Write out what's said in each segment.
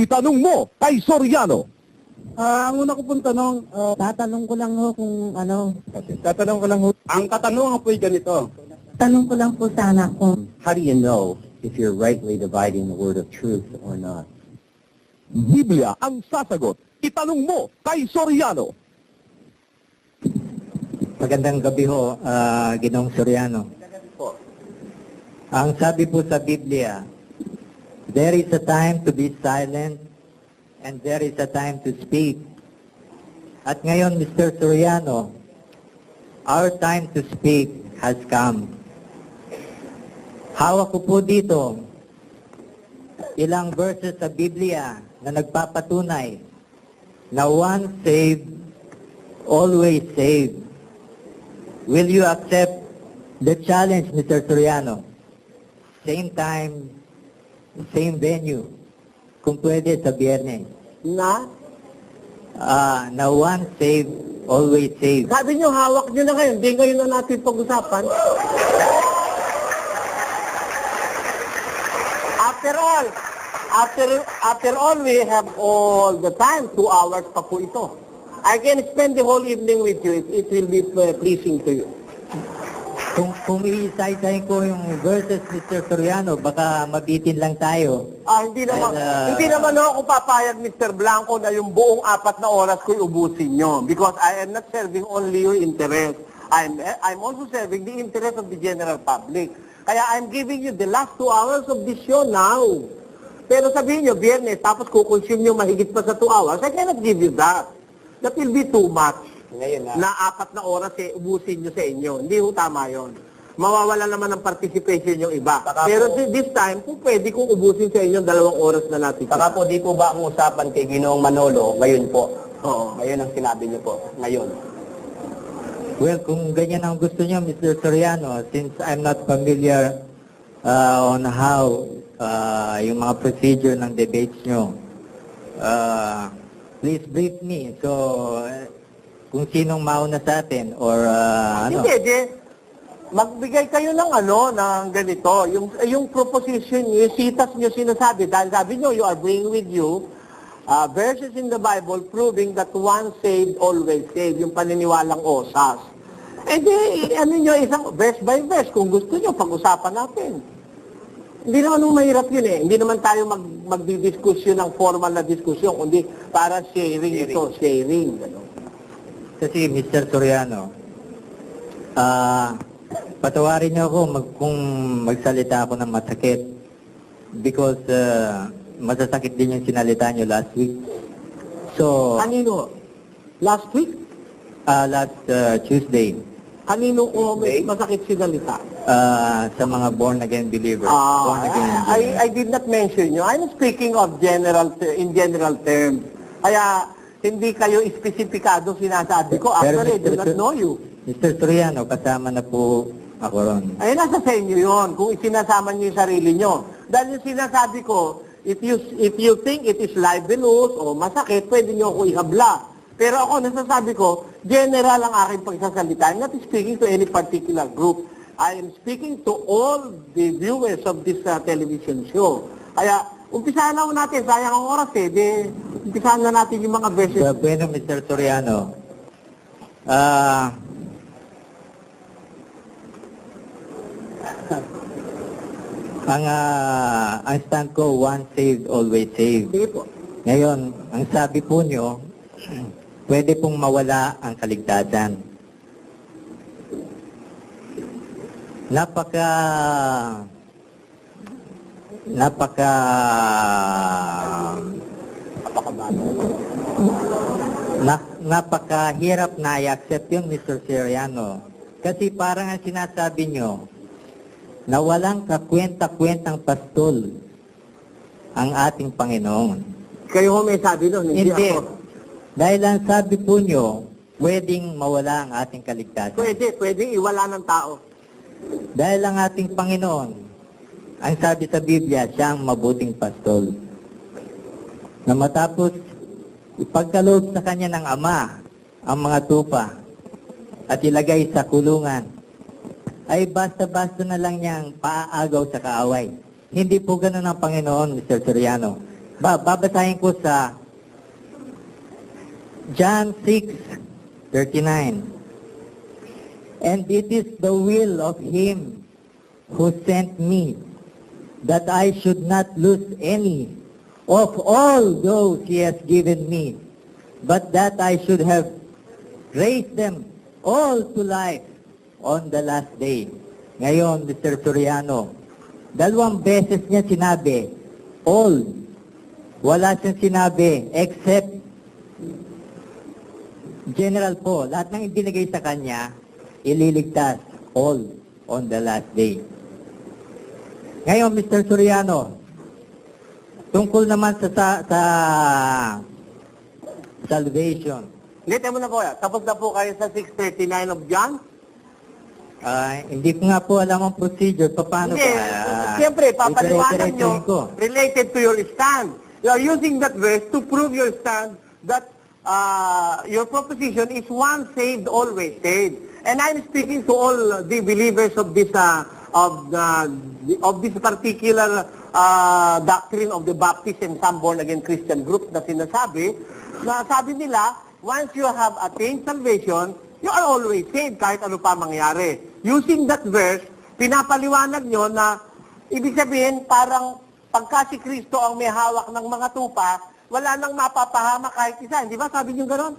Itanong mo kay Soriano. Ang una ko pong tanong, tatanong ko lang ho kung ano. Tatanong ko lang ho. Ang katanungan po ay ganito. Tanong ko lang po sana kung How do you know if you're rightly dividing the word of truth or not? Biblia ang sasagot. Itanong mo kay Soriano. Magandang gabi ho, Ginoong Soriano. Ang sabi po sa Biblia, there is a time to be silent and there is a time to speak. At ngayon, Mr. Soriano, our time to speak has come. Hawak ko po dito ilang verses sa Biblia na nagpapatunay na once saved, always saved. Will you accept the challenge, Mr. Soriano? Same time, same venue. Kung pwede sa Biyernes. na, Na once saved, always saved. sabi nyo hawak nyo na ngayon, hindi ngayon na natin pag-usapan. After all, we have all the time, 2 hours pa po ito. I can spend the whole evening with you if it will be pleasing to you. Kung i-cite ko yung verses, Mr. Soriano, baka mabitin lang tayo. Hindi naman ako papayag, Mr. Blanco, na yung buong 4 na oras ko'y ubusin nyo. Because I am not serving only your interest. I'm also serving the interest of the general public. Kaya I'm giving you the last 2 hours of this show now. Pero sabihin nyo, Biyernes, tapos kukonsume nyo mahigit pa sa 2 hours, I cannot give you that. That will be too much. Ngayon Na 4 na oras ubusin nyo sa inyo. Hindi ho tama yun. Mawawala naman ng participation yung iba. Pero this time, kung pwede kong ubusin sa inyo 2 oras na natin. Saka po, di po ba ang usapan kay Ginoong Manolo ngayon po? Oo. Ngayon ang sinabi niyo po. Ngayon. Well, kung ganyan ang gusto niyo, Mr. Soriano, since I'm not familiar on how yung mga procedure ng debates nyo, please brief me. So, kung sinong mauna sa atin or ano. Hindi, magbigay kayo ng ng ganito. Yung proposition nyo, yung sitas nyo sinasabi. Dahil sabi nyo, you are bringing with you verses in the Bible proving that once saved, always saved. Yung paniniwalang osas. Isang verse by verse. Kung gusto nyo, pag-usapan natin. Hindi naman mahirap yun eh. Hindi naman tayo magdidiskusyon ng formal na diskusyon, kundi para sharing ito, sharing. Kasi, Mr. Soriano, patawarin niyo ako kung magsalita ako ng masakit because masasakit din yung sinalita niyo last week. So, Kanino? Last week? last Tuesday, Kanino ko masakit sinalita? sa mga born-again believers. Born-again I did not mention you. I'm speaking of in general terms. Kaya, hindi kayo espesipikado sinasabi ko. Actually, I do not know you. Mr. Soriano, kasama na po ako ron. Ay, nasa sa inyo yun, kung isinasama niyo yung sarili niyo. Dahil yung sinasabi ko, if you think it is libelous o masakit, pwede niyo ako ihabla. Pero ako, nasasabi ko, general ang aking pagsasalita. I'm not speaking to any particular group. I am speaking to all the viewers of this television show. Kaya, umpisahan na natin, sayang ang oras umpisahan na natin yung mga verses. Bueno, Mr. Soriano, ang stand ko, once saved, always saved. Sige po. Ngayon, ang sabi po nyo, pwede pong mawala ang kaligtasan. Napakahirap na i-accept yun, Mr. Soriano. Kasi parang ang sinasabi nyo, na walang kakwenta-kwentang pastol ang ating Panginoon. Kayo ho may sabi nun, hindi Hindi. ako. Dahil ang sabi po nyo, pwedeng mawala ang ating kaligtasan. Pwede iwala ng tao. Dahil ang ating Panginoon, ang sabi sa Biblia, siya ang mabuting pastol. Na matapos ipagkaloob sa kanya ng Ama ang mga tupa at ilagay sa kulungan, ay basta-basta na lang niyang paaagaw sa kaaway. Hindi po ganun ang Panginoon, Mr. Soriano. Babasahin ko sa John 6:39. And it is the will of him who sent me, that I should not lose any of all those he has given me, but that I should have raised them all to life on the last day. Ngayon, Mr. Soriano, 2 beses niya sinabi, all. Wala siyang sinabi, except general po, lahat ng ibinigay sa kanya, ililigtas, all on the last day. Ngayon, Mr. Soriano, tungkol naman sa salvation. Hindi, mo na po yan. Tapos na po kayo sa 6:39 of John? Hindi ko nga po alam ang procedure, paano Hindi, siyempre, papaliwanag nyo related to your stand. You are using that verse to prove your stand that your proposition is once saved, always saved. And I'm speaking to all the believers of this particular doctrine of the Baptist and some born-again Christian group na sinasabi, na sabi nila, once you have attained salvation, you are always saved kahit ano pa mangyari. Using that verse, pinapaliwanag nyo na ibig sabihin parang pagka si Kristo ang may hawak ng mga tupa, wala nang mapapahama kahit isa. Hindi ba? Sabi niyo gano'n?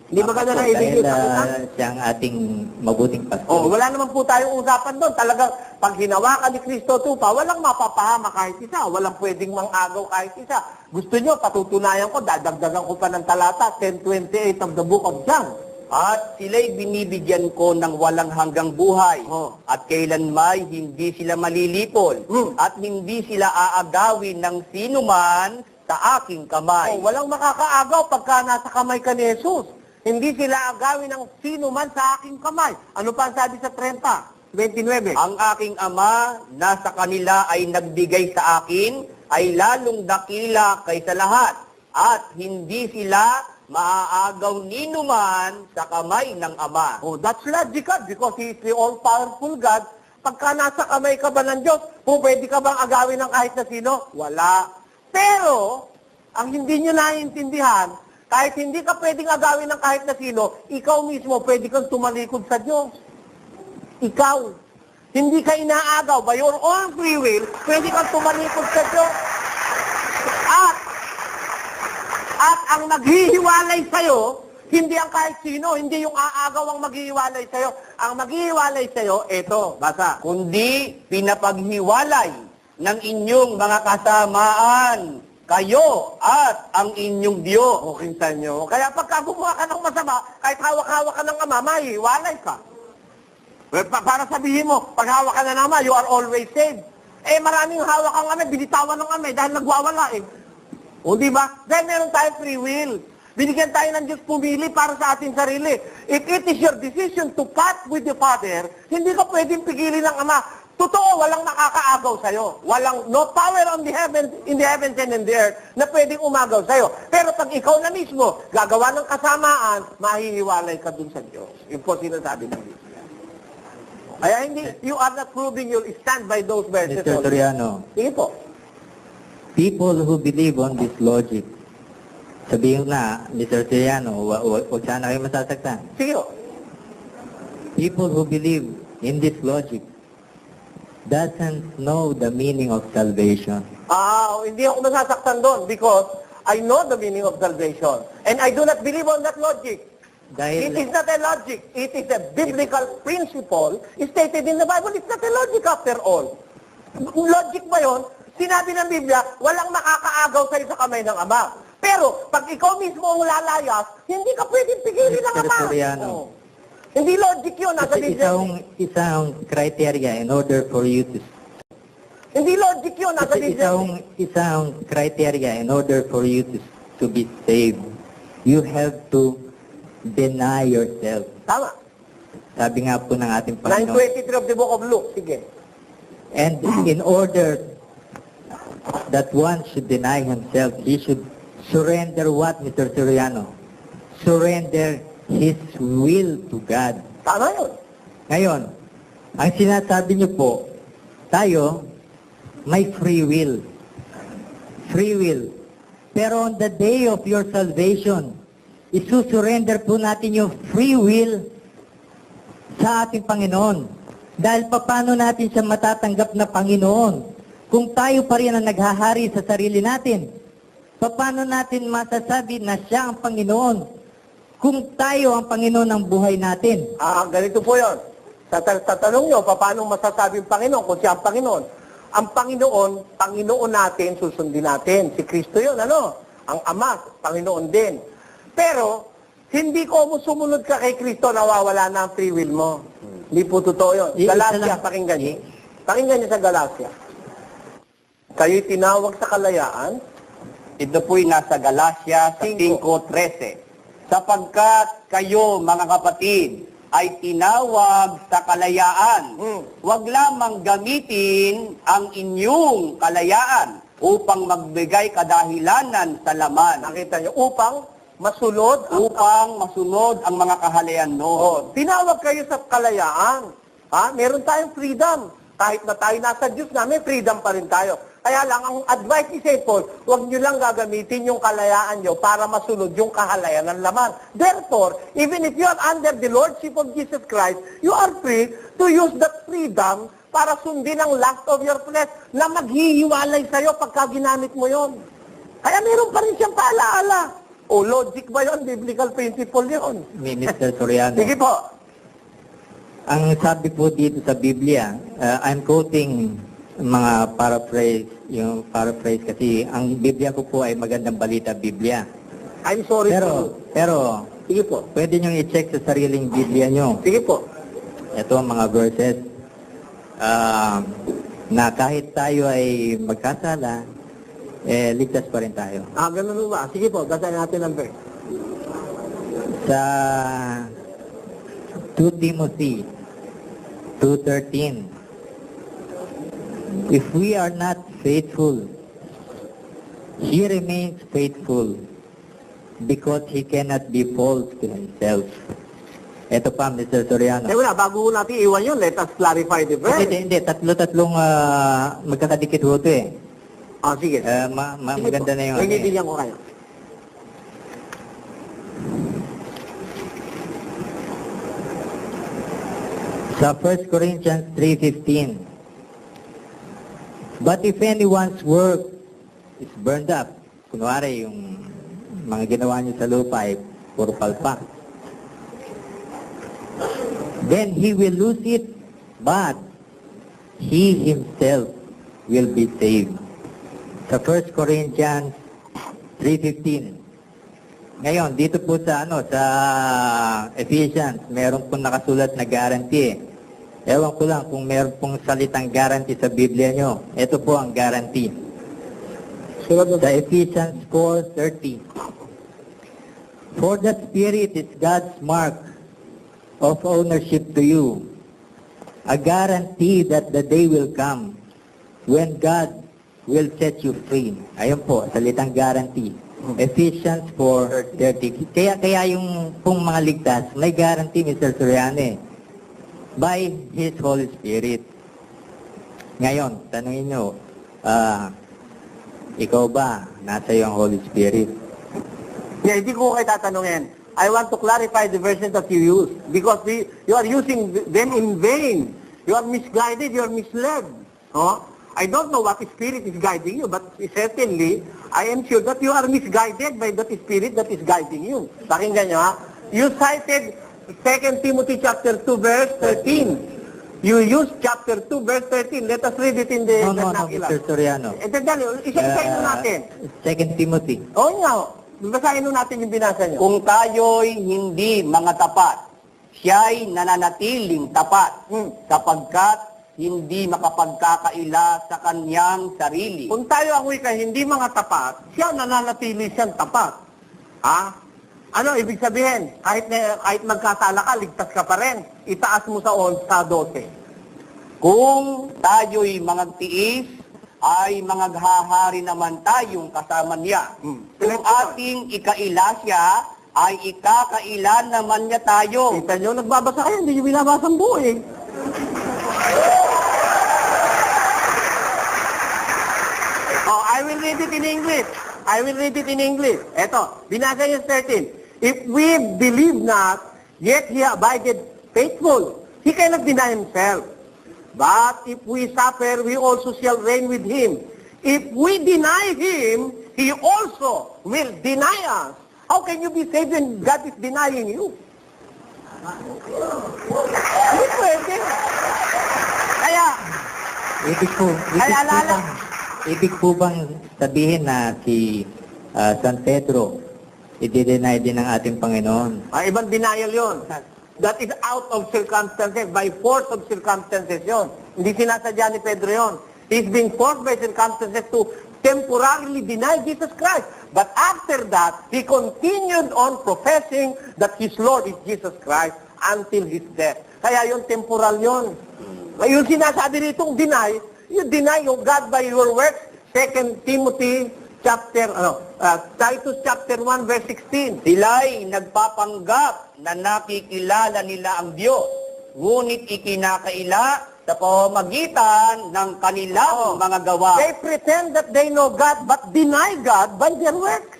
Hindi ba gano'n ang ibig dahil siyang ating mabuting pastor. Oh, wala naman po tayong usapan doon. Talagang pag hinawakan ni Kristo tupa, walang mapapahama kahit isa. Walang pwedeng mangagaw kahit isa. Gusto nyo, patutunayan ko, dadagdagan ko pa ng talata, 10:28 of the book of John. At sila'y binibigyan ko ng walang hanggang buhay. At kailanmay hindi sila malilipol. At hindi sila aagawin ng sinuman sa aking kamay. Oh, walang makakaagaw pagka nasa kamay ka ni Jesus. Hindi sila agawin ng sinuman sa aking kamay. Ano pa ang sabi sa 30:29? Ang aking ama na sa kanila ay nagbigay sa akin ay lalong dakila kaysa lahat. At hindi sila maaagaw ninuman sa kamay ng Ama. Oh, that's logical because He is the all-powerful God. Pagka nasa kamay ka ba ng Diyos, pwede ka bang agawin ng kahit na sino? Wala. Pero, ang hindi nyo naiintindihan, kahit hindi ka pwedeng agawin ng kahit na sino, ikaw mismo pwede kang tumalikod sa Diyos. Ikaw. Hindi ka inaagaw. By your own free will, pwede kang tumalikod sa Diyos. At ang maghihiwalay sa'yo, hindi ang kahit sino, hindi yung aagaw ang maghihiwalay sa'yo. Ang maghihiwalay sa'yo, eto, basa. Kundi pinapaghiwalay ng inyong mga kasamaan, kayo at ang inyong Diyos. O, kinsan nyo. Kaya pagka gumawa ka ng masama, kahit hawak-hawak ka ng ama, mahihiwalay ka. Para sabihin mo, pag hawak ka na ng ama, you are always saved. Maraming hawak ang ama, binitawan ng ama dahil nagwawala O, di ba? Dahil meron tayong free will. Binigyan tayo ng Diyos pumili para sa ating sarili. If it is your decision to part with the Father, hindi ka pwedeng pigilin ng Ama. Totoo, walang nakakaagaw sa'yo. Walang, no power on the heavens, in the heavens and in the earth na pwedeng umagaw sa'yo. Pero pag ikaw na mismo, gagawa ng kasamaan, mahihiwalay ka dun sa Diyos. Yun po sinasabi ng Biblia. Kaya hindi, you are not proving you'll stand by those verses. Mr. Soriano, Sige po. people who believe on this logic, sabihin na, Mr. Soriano, huwag sana kayo masasaktan. Sige po. People who believe in this logic doesn't know the meaning of salvation. Hindi ako masasaktan doon because I know the meaning of salvation. And I do not believe on that logic. It is not a logic. It is a biblical principle stated in the Bible. It's not a logic after all. Logic ba yun? Sinabi ng Biblia, walang makakaagaw sa'yo sa kamay ng Ama. Pero, pag ikaw mismo ang lalayas, hindi ka pwedeng pigilin ng Ama. Soriano, Hindi logic yun. Nasa Biblia. isang criteria in order for you to Hindi logic yun. Nasa Biblia. isang criteria in order for you to be saved. You have to deny yourself. Tama. Sabi nga po ng ating Panginoon. 9:23 of the book of Luke. Sige. And in order that one should deny himself, he should surrender what, Mr. Soriano? Surrender his will to God. Tama yun. Ngayon, ang sinasabi niyo po, tayo may free will. Free will. Pero on the day of your salvation, isusurrender po natin yung free will sa ating Panginoon. Dahil paano natin siya matatanggap na Panginoon kung tayo pa rin ang naghahari sa sarili natin? Paano natin masasabi na siya ang Panginoon kung tayo ang Panginoon ng buhay natin? Ganito po yun. Sa tanong nyo, paano masasabing Panginoon kung siya ang Panginoon? Ang Panginoon natin, susundin natin. Si Kristo yun, ano? Ang Ama, Panginoon din. Pero, hindi ko sumunod ka kay Kristo, nawawala na ang free will mo. Hindi po totoo yun. Galatia, pakinggan niyo. Pakinggan niyo sa Galatia. Kayo'y tinawag sa kalayaan. Ito po'y nasa Galacia 5:13. Sapagkat kayo, mga kapatid, ay tinawag sa kalayaan. Huwag lamang gamitin ang inyong kalayaan upang magbigay kadahilanan sa laman. Nakita niyo, upang masunod ang mga kahalayan noon. Tinawag kayo sa kalayaan. Meron tayong freedom. Kahit na tayo nasa Diyos na, may freedom pa rin tayo. Kaya lang, ang advice ni St. Paul, huwag nyo lang gagamitin yung kalayaan nyo para masunod yung kahalayan ng laman. Therefore, even if you are under the Lordship of Jesus Christ, you are free to use that freedom para sundin ang lust of your flesh na maghihiwalay sa'yo pagka ginamit mo yon. Kaya meron pa rin siyang paalaala. Logic ba yon? Biblical principle yon. Mr. Soriano. Sige po. Ang sabi po dito sa Biblia, I'm quoting mga paraphrase kasi ang Biblia ko po ay Magandang Balita Biblia. I'm sorry Pero, Sige po. pwede nyo i-check sa sariling Biblia nyo. Sige po. Ito ang mga verses na kahit tayo ay magkasala, ligtas pa rin tayo. Ganun ba? Sige po, basahin natin ang verse. Sa 2 Timothy 2:13, if we are not faithful, he remains faithful because he cannot be false to himself. Ito pa, Mr. Soriano. Wala, bago natin iwan yun, let us clarify the verse. Hindi. Tatlo-tatlong magkakadikit ho ito eh. Sige. Sige Maganda po. na yung Nagigilyan ko kayo. Sa 1 Corinthians 3:15, but if anyone's work is burned up, kunwari yung mga ginawa niyo sa lupa ay puro palpak, then he will lose it, but he himself will be saved. Sa 1 Corinthians 3:15. Ngayon, dito po sa sa Ephesians, meron pong nakasulat na guarantee. Ewan ko lang kung meron pong salitang guarantee sa Biblia nyo. Ito po ang guarantee. Sa Ephesians 4:30. For the Spirit is God's mark of ownership to you, a guarantee that the day will come when God will set you free. Ayun po, salitang guarantee. Ephesians 4:30. Kaya yung pong mga ligtas, may guarantee, Mr. Soriano, by His Holy Spirit. Ngayon, tanungin nyo, ikaw ba, nasa iyo ang Holy Spirit? Hindi ko kayo tatanungin. I want to clarify the verses that you use because you are using them in vain. You are misguided, you are misled. I don't know what spirit is guiding you, but certainly, I am sure that you are misguided by that spirit that is guiding you. Pakinggan nyo, You cited 2 Timothy chapter 2, verse 13. You use chapter 2, verse 13. Let us read it in the No, vernacular. Mr. Soriano. Isa-isahin mo natin. 2 Timothy. Oo nga, basahin mo natin yung binasa nyo. Kung tayo'y hindi mga tapat, siya'y nananatiling tapat, sapagkat hindi makapagkakaila sa kanyang sarili. Kung tayo ang wika hindi mga tapat, siya nananatili siyang tapat. Ano ibig sabihin? Kahit magkasala ka, ligtas ka pa rin. Itaas mo sa 12. Kung tayo'y magtiis, ay mangaghahari naman tayong kasama niya. Kung ating ikaila siya, ay ikakaila naman niya tayo. Kita nyo, nagbabasa kayo, hindi nyo binabasa ang buo eh. I will read it in English. I will read it in English. Eto, binasa niya sa 13. If we believe not, yet he abided faithful. He cannot deny himself. But if we suffer, we also shall reign with him. If we deny him, he also will deny us. How can you be saved when God is denying you? Hindi pwede. Kaya, Ibig po bang sabihin na si San Pedro, i-deny din ng ating Panginoon? ibang denial yon. That is out of circumstances, by force of circumstances yon. Hindi sinasadya ni Pedro yon. He's being forced by circumstances to temporarily deny Jesus Christ. But after that, he continued on professing that his Lord is Jesus Christ until his death. Kaya yon temporal yon. Yung sinasabi nitong deny, you deny your God by your works. 2 Timothy Titus chapter 1 verse 16. Sila'y nagpapanggap na nakikilala nila ang Diyos, ngunit ikinakaila sa pamamagitan ng kanilang mga gawa. They pretend that they know God but deny God by their works.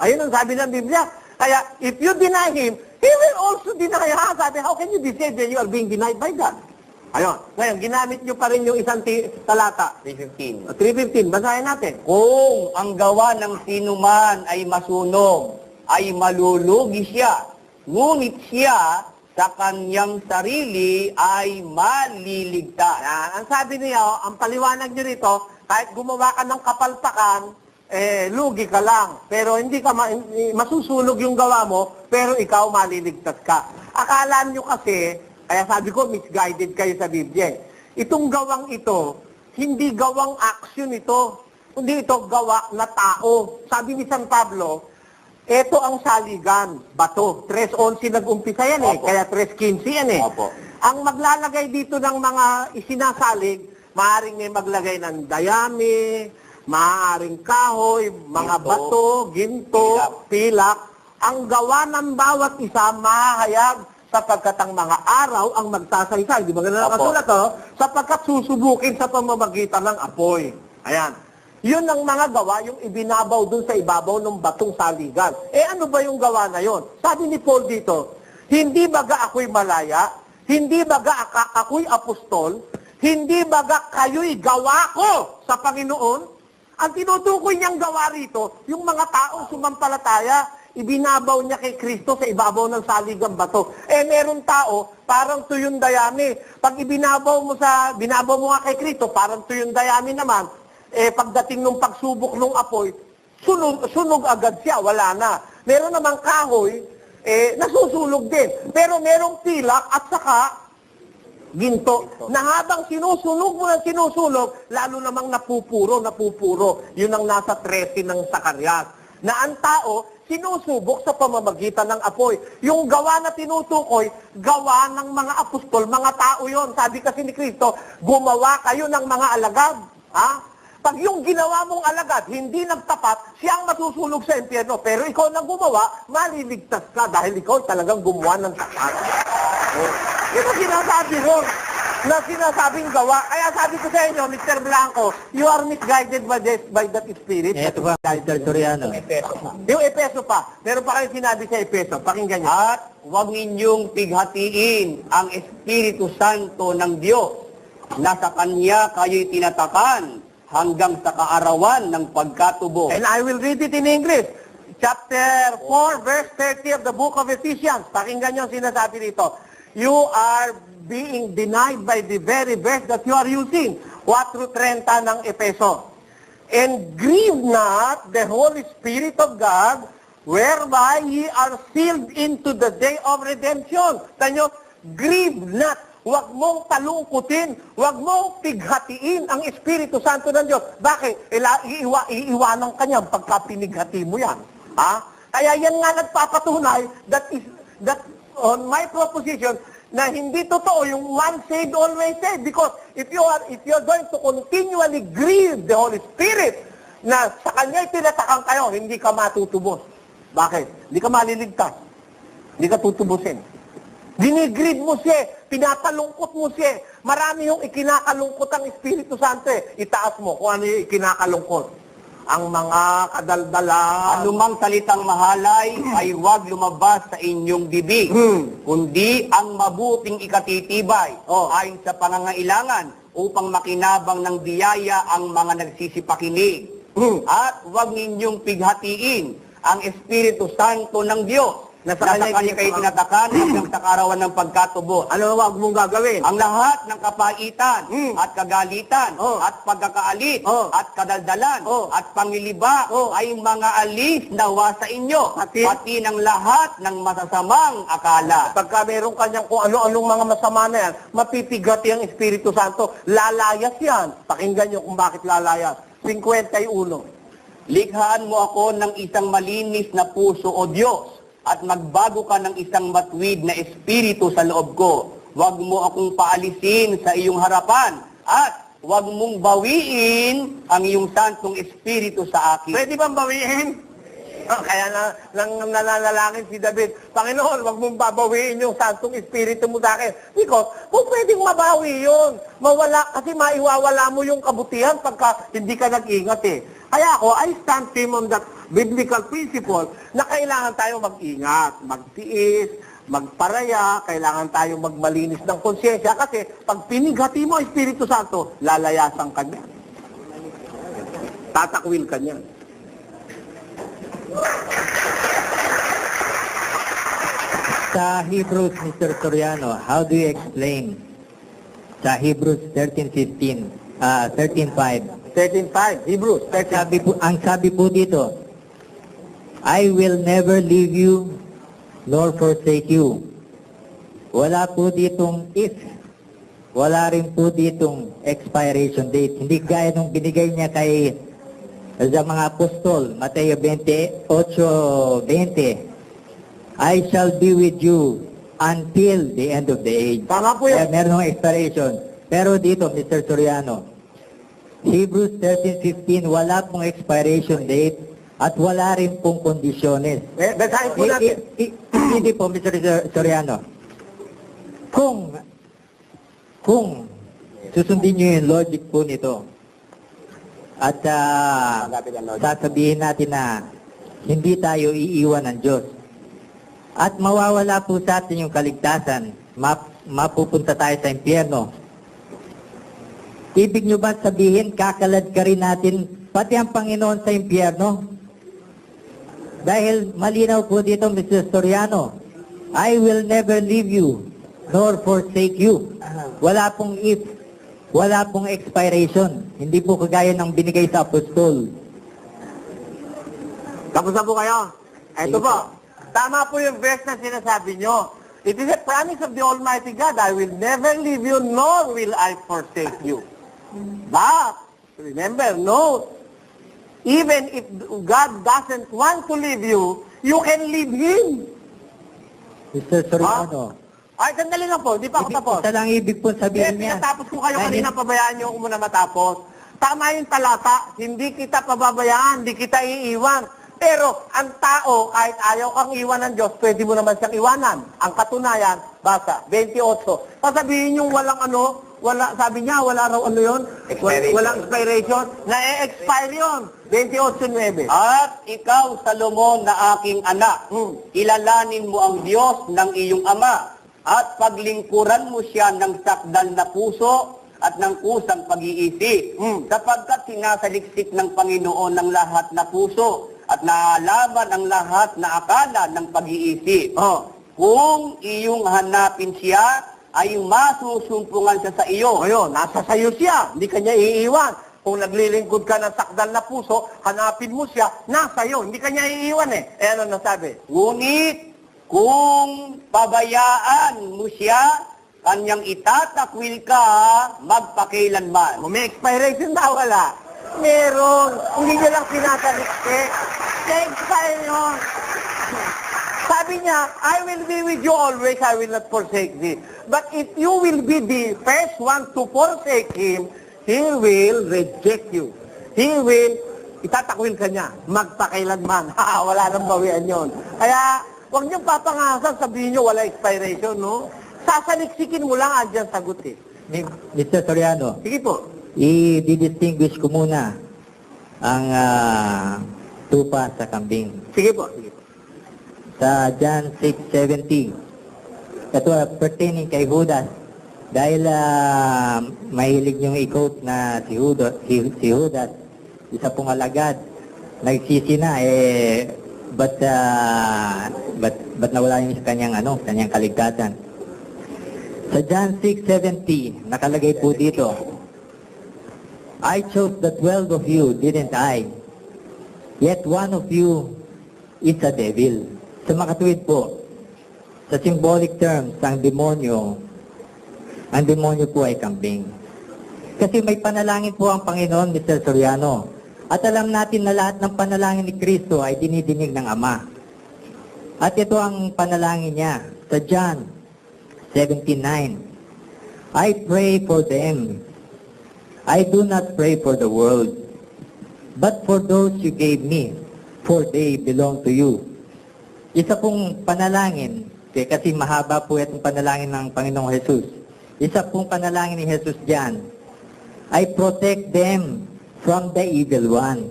Ayun ang sabi ng Biblia. Kaya if you deny Him, He will also deny us. Sabi, how can you be saved when you are being denied by God? Ayun. Ngayon, ginamit nyo pa rin yung isang talata. 3:15. 3:15. Basahin natin. Kung ang gawa ng sinuman ay masunog, ay malulugi siya. Ngunit siya sa kanyang sarili ay maliligtas. Yan. Ang sabi niya, ang paliwanag nyo rito, kahit gumawa ka ng kapalpakan, lugi ka lang. Pero hindi ka masusunog yung gawa mo, pero ikaw maliligtas ka. Akala nyo kasi, kaya sabi ko, misguided kayo sa Biblia. Itong gawang ito, hindi gawang action ito. Hindi ito gawa na tao. Sabi ni San Pablo, ito ang saligan, bato. 3:11 nag-umpisa yan eh, Opo. kaya 3:15 yan eh. Opo. Ang maglalagay dito ng mga isinasalig, maaaring may maglagay ng dayami, maaaring kahoy, mga Ginto, bato, ginto, pilak. Ang gawa ng bawat isa, mahahayag sapagkat ang mga araw ang magsasaysay. Di ba ganun ang Opo. kasulat, oh? Sapagkat susubukin sa pamamagitan ng apoy. Ayan. Yun ang mga gawa, yung ibinabaw dun sa ibabaw ng batong saligan. Ano ba yung gawa na yon? Sabi ni Paul dito, hindi baga ako'y malaya, hindi baga ako'y apostol, hindi baga kayo'y gawa ko sa Panginoon. Ang tinutukoy niyang gawa rito, yung mga taong sumampalataya, ibinabaw niya kay Kristo sa ibabaw ng saligang bato. Meron tao, parang tuyong dayami. Pag binabaw mo nga kay Kristo, parang tuyong dayami naman. Pagdating nung pagsubok nung apoy, sunog agad siya, wala na. Meron namang kahoy, nasusunog din. Pero merong pilak at saka ginto. Na habang sinusunog mo ng sinusunog, lalo namang napupuro. Yun ang nasa 13 ng Zacarias. Na ang tao, sinusubok sa pamamagitan ng apoy. Yung gawa na tinutukoy, gawa ng mga apostol, mga tao yon. Sabi kasi ni Kristo, gumawa kayo ng mga alagad. Ha? Pag yung ginawa mong alagad, hindi nagtapat, siya ang masusunog sa impyerno. Pero ikaw na gumawa, maliligtas ka dahil ikaw talagang gumawa ng tapat. Yun ang sinasabi ron, na sinasabing gawa. Kaya sabi ko sa inyo, Mr. Blanco, you are misguided by that spirit. Ito ba, Mr. Soriano? Yung Epeso pa. Meron pa kayong sinabi sa Epeso. Pakinggan niyo. At huwag ninyong pighatiin ang Espiritu Santo ng Diyos na sa Kanya kayo'y tinatakan hanggang sa kaarawan ng pagkatubo. And I will read it in English. Chapter 4, verse 30 of the book of Ephesians. Pakinggan niyo ang sinasabi dito. You are being denied by the very verse that you are using. 4:30 ng Epeso. And grieve not the Holy Spirit of God, whereby ye are sealed into the day of redemption. Tanyo, grieve not. Huwag mong talungkutin, huwag mong pighatiin ang Espiritu Santo ng Diyos. Bakit? Iiwanan ka niyan pagka pinighati mo yan. Ha? Kaya yan nga nagpapatunay that on my proposition na hindi totoo yung one saved, always saved. Because if you're going to continually grieve the Holy Spirit na sa Kanya'y tinatakan kayo, hindi ka matutubos. Bakit? Hindi ka maliligtas. Hindi ka tutubusin. Dinigrid mo siya, pinakalungkot mo siya. Marami yung ikinakalungkot ang Espiritu Santo eh. Itaas mo kung ano yung ikinakalungkot. ang mga kadaldalan. Anumang salitang mahalay ay huwag lumabas sa inyong bibig, kundi ang mabuting ikatitibay ayon sa pangangailangan upang makinabang ng biyaya ang mga nagsisipakinig. At huwag ninyong pighatiin ang Espiritu Santo ng Diyos na sa kanya kayo tinatakan hanggang sa karawan ng pagkatubo. Ano wag mong gagawin? Ang lahat ng kapaitan at kagalitan at pagkakaalit at kadaldalan at pangiliba ay mga alis nawa sa inyo, pati ng lahat ng masasamang akala. Pagka meron kanyang kung ano-anong mga masama na yan, mapipigati ang Espiritu Santo. Lalayas yan. Pakinggan nyo kung bakit lalayas. 51. Likhaan mo ako ng isang malinis na puso, O Diyos, at magbago ka ng isang matuwid na espiritu sa loob ko. Huwag mo akong paalisin sa iyong harapan at huwag mong bawiin ang iyong santong espiritu sa akin. Pwede bang bawiin? Kaya nananalangin si David, Panginoon, huwag mong babawiin yung santong espiritu mo sa akin. Because, kung pwedeng mabawi yun, mawala, kasi maiwawala mo yung kabutihan pagka hindi ka nag-ingat eh. Kaya ako, I stand firm on that biblical principle na kailangan tayo mag-ingat, magtiis, magparaya, kailangan tayong magmalinis ng konsyensya kasi pag pinighati mo ang Espiritu Santo, lalayasan ka niya. Tatakwil ka niya. Sa Hebrews, Mr. Soriano, how do you explain sa Hebrews 13:5, 13:5, Hebrews 13. ang sabi po dito, I will never leave you nor forsake you. Wala po ditong if. Wala rin po ditong expiration date. Hindi gaya nung binigay niya kay sa mga apostol, Mateo 28:20. I shall be with you until the end of the age. Tama po yan. Meron ng expiration. Pero dito, Mr. Soriano, Hebrews 13:15, wala pong expiration date at wala rin pong kondisyones. Basahin po natin. Hindi po, Mr. Soriano. Kung susundin nyo yung logic po nito, at sasabihin natin na hindi tayo iiwan ng Diyos, at mawawala po sa atin yung kaligtasan, mapupunta tayo sa impyerno. Ibig nyo ba sabihin, kakalad ka rin natin pati ang Panginoon sa impyerno? Dahil malinaw po dito, Mr. Soriano, I will never leave you, nor forsake you. Wala pong if, wala pong expiration. Hindi po kagaya ng binigay sa apostol. Tapos na po kayo? Ito po. Tama po yung verse na sinasabi nyo. It is a promise of the Almighty God, I will never leave you, nor will I forsake you. But, remember, no, even if God doesn't want to leave you, you can leave Him. Mr. Soriano, Ay, sandali lang po, di pa ako tapos. isa lang ibig po sabihin niya. Pinatapos ko kayo kanina, pabayaan nyo ako muna matapos. Tama yung talata, hindi kita pababayaan, hindi kita iiwan. Pero, ang tao, kahit ayaw kang iwan ng Diyos, pwede mo naman siyang iwanan. Ang katunayan, basa, 28. Sasabihin yung walang sabi niya, wala raw yun? Expiration. Walang expiration. Na-expire yun. 28:9. At ikaw, Salomon, na aking anak, kilalanin mo ang Diyos ng iyong ama, at paglingkuran mo siya ng sakdal na puso at ng kusang pag-iisip, sapagkat sinasaliksik ng Panginoon ng lahat na puso at naalaman ang lahat na akala ng pag-iisip. Kung iyong hanapin siya, ay masusumpungan siya sa iyo. Ngayon, nasa sayo siya. Hindi kanya iiwan. Kung naglilingkod ka ng sakdal na puso, hanapin mo siya, nasa iyo. Hindi kanya iiwan eh. Eh ano nasabi? Ngunit, kung pabayaan mo siya, kanyang itatakwil ka magpakailanman. Kung may expiration daw, wala. Meron. Hindi nyo lang sinasaliksik. Na-expire yun. Sabi niya, I will be with you always, I will not forsake thee. But if you will be the first one to forsake Him, He will reject you. He will, itatakwil ka niya, magpakailanman. Wala nang bawian yun. Kaya, huwag niyong papangasan, sabihin niyo, wala expiration, no? Sasaliksikin mo lang, andyan sagot eh. Mr. Soriano, Sige po. i-distinguish ko muna. ang tupa sa kambing. Sige po, sige po. Sa John 6:70, ito pertaining kay Judas. Dahil mahilig yung i-quote na si Judas, isa pong alagad, nagsisi na, ba't nawala yung kanyang kaligtasan. Sa John 6:70, nakalagay po dito, I chose the 12 of you, didn't I? Yet one of you is a devil. Sa makatuwid po, sa symbolic terms, ang demonyo po ay kambing. Kasi may panalangin po ang Panginoon, Mr. Soriano. At alam natin na lahat ng panalangin ni Kristo ay dinidinig ng Ama. At ito ang panalangin niya sa John 17:9. I pray for them. I do not pray for the world, but for those you gave me, for they belong to you. Isa pong panalangin, kasi mahaba po itong panalangin ng Panginoong Jesus. Isa pong panalangin ni Jesus diyan, I protect them from the evil one.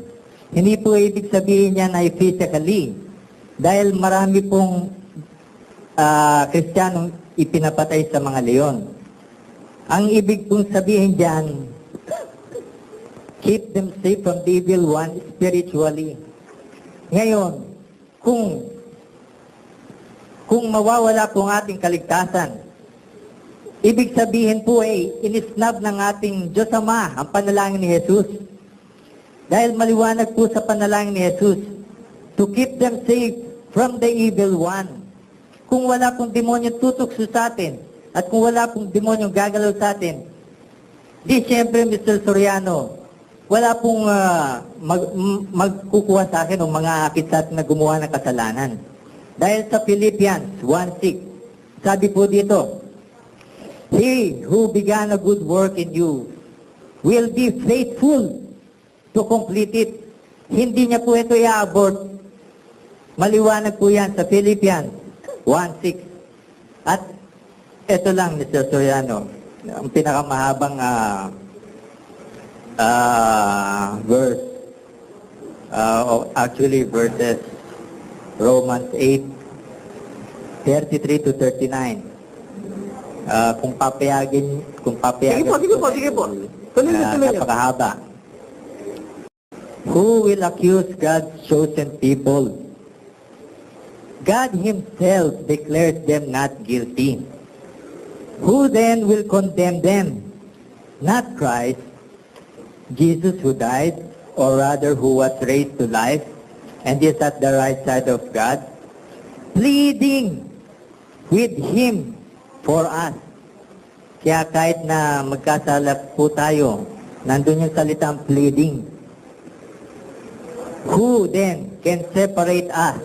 Hindi po ibig sabihin niyan ay physically, dahil marami pong Kristiyanong ipinapatay sa mga leon. Ang ibig pong sabihin diyan, keep them safe from the evil one spiritually. Ngayon, kung mawawala po ang ating kaligtasan, ibig sabihin po ay inisnab ng ating Diyos Ama ang panalangin ni Jesus. Dahil maliwanag po sa panalangin ni Jesus, to keep them safe from the evil one. Kung wala pong demonyo tutukso sa atin, at kung wala pong demonyo gagalaw sa atin, di siyempre, Mr. Soriano, wala pong magkukuha sa akin o mga akit sa atin na gumawa ng kasalanan. Dahil sa Philippians 1:6, sabi po dito, He who began a good work in you will be faithful to complete it. Hindi niya po ito i-abort. Maliwanag po yan sa Philippians 1:6. At ito lang, Mr. Soriano, ang pinakamahabang verse, actually verses, Romans 8:33 to 39. Kung papayagin Sige po. Tuloy niyo. Napakahaba. Who will accuse God's chosen people? God Himself declares them not guilty. Who then will condemn them? Not Christ, Jesus who died, or rather who was raised to life, and is at the right side of God, pleading with Him for us. Kaya kahit na magkasala po tayo, nandun yung salitang pleading. Who then can separate us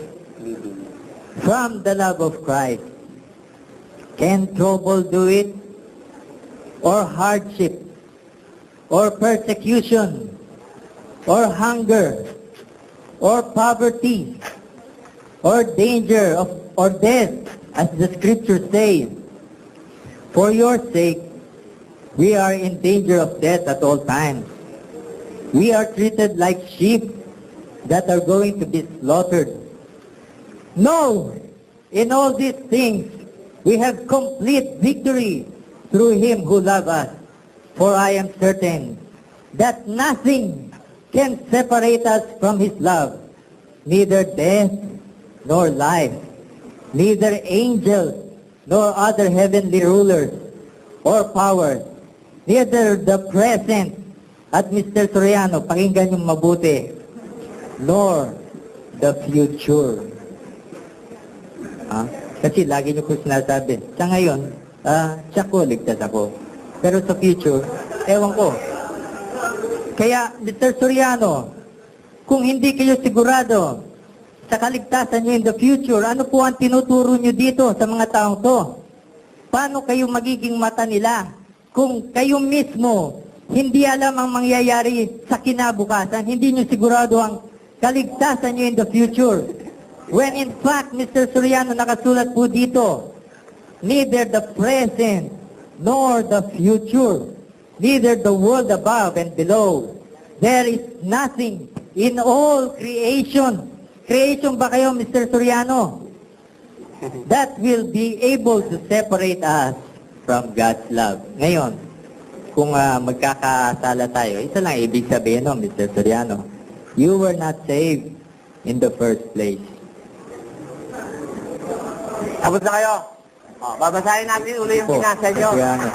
from the love of Christ? Can trouble do it? Or hardship? Or persecution? Or hunger? Or poverty? Or danger or death, as the scripture says? For your sake, we are in danger of death at all times. We are treated like sheep that are going to be slaughtered. No! In all these things, we have complete victory through Him who loved us. For I am certain that nothing can separate us from His love, neither death nor life, neither angels nor other heavenly rulers or powers, neither the present, at Mr. Soriano, pakinggan yung mabuti, nor the future. Kasi lagi niyo po sinasabi, sa ngayon, siya ko, ligtas ako. Pero sa future, ewan ko. Kaya, Mr. Soriano, kung hindi kayo sigurado sa kaligtasan nyo in the future, ano po ang tinuturo nyo dito sa mga taong to? Paano kayo magiging mata nila? Kung kayo mismo hindi alam ang mangyayari sa kinabukasan, hindi nyo sigurado ang kaligtasan nyo in the future. When in fact, Mr. Soriano, nakasulat po dito, neither the present nor the future, neither the world above and below, there is nothing in all creation. Creation ba kayo, Mr. Soriano? That will be able to separate us from God's love. Ngayon, kung magkakasala tayo, isa lang ibig sabihin no, Mr. Soriano. You were not saved in the first place. Tapos na kayo. Babasahin natin uli yung pinasa nyo. Soriano.